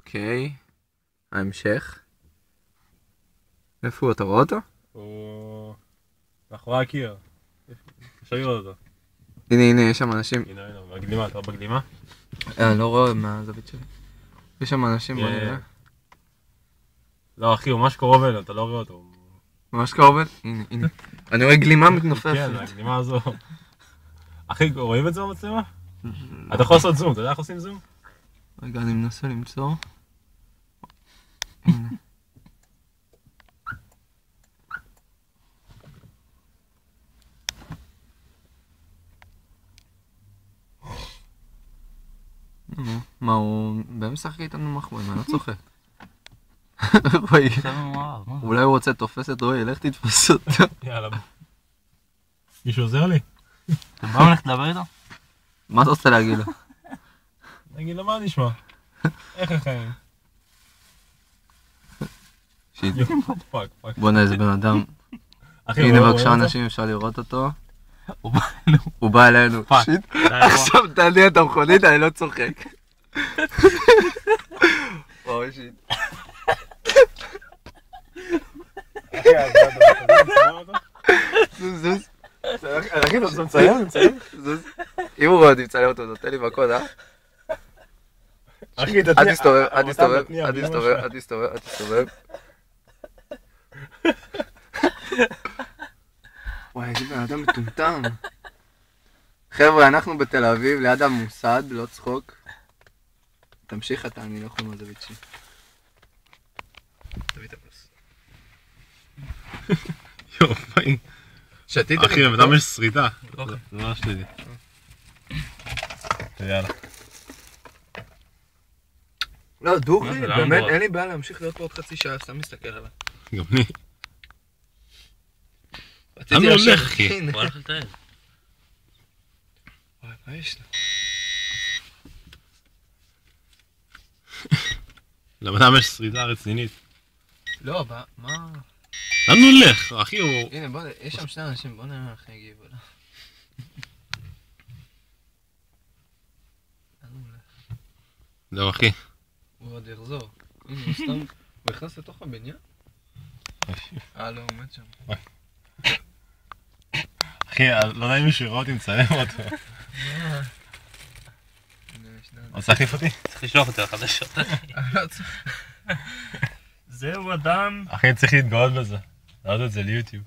אוקיי. ההמשך. איפה הוא? אתה רואה אותו? הוא... מאחורי הקיר. אפשר לראות אותו. הנה, יש שם אנשים. הנה, בגלימה, אתה רואה בגלימה? אני לא רואה מהזווית שלי. יש שם אנשים בגלימה. לא, אחי, הוא ממש קרוב אליו, אתה לא רואה אותו. ממש קרוב? הנה. אני רואה גלימה מתנופפת. כן, הגלימה הזו. אחי, רואים את זה במצלמה? אתה יכול לעשות זום, אתה יודע איך עושים זום? רגע, אני מנסה למצוא. הנה. מה, הוא באמת משחק איתנו מחבואים, אני לא צוחק. רועי, אולי הוא רוצה תופס את רועי, לך תתפוס אותו. יאללה. מישהו עוזר לי? אתה בא הולך לדבר איתו? מה אתה רוצה להגיד לו? נגיד לו מה נשמע? איך החיים? שיט. פאק. בוא'נה, איזה בן אדם. אחי, הנה רואה בבקשה אותו? אנשים, אפשר לראות אותו. אלינו. הוא בא אלינו. פאק. שיט. די, בוא. עכשיו תעלי את המכונית, אני לא צוחק. וואו, שיט. אחי, אז אתה מצלם אותו? זוז. אחי, אתה מצלם? זוז. אם הוא רואה אותי מצלם אותו, נותן לי מכות, אה? אחי, אל תסתובב. וואי, איזה בן אדם מטומטם. חבר'ה, אנחנו בתל אביב, ליד המוסד, לא צחוק. תמשיך אתה, אני לא יכול מהזווית שלי. תביא את הפלוס. יואו, פיין. שתית אחי, לי? לבדם יש שריטה. אוקיי. זה ממש שלילי. יאללה. לא, דוגרי, מה זה, למה באמת, בועט? אין לי בעיה להמשיך להיות פה עוד חצי שעה, סתם מסתכל עליי. גם אני. רציתי לאן הוא לשבת, הולך, אחי? הנה. בוא הולך לטייל. וואי, מה יש לו? לבדם יש שריטה רצינית. לא, מה? לאן הוא הולך? אחי, הוא... הנה, בוא, יש שם שני אנשים, בוא נראה איך יגיבו לה. לאן הוא הולך? זהו, אחי. הוא עוד יחזור. הנה, הוא סתם... הוא נכנס לתוך הבניין? לא, הוא עומד שם. אחי, לא יודע אם מישהו יראה אותי מצלם אותו. הנה, שני אנשים. רוצה להחליף אותי? צריך לשלוח אותי לחדשות. לא צריך. זהו אדם. אחי, אני צריך להתגאות בזה. להעלות את זה ליוטיוב.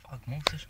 פאק, מה הוא עושה שם?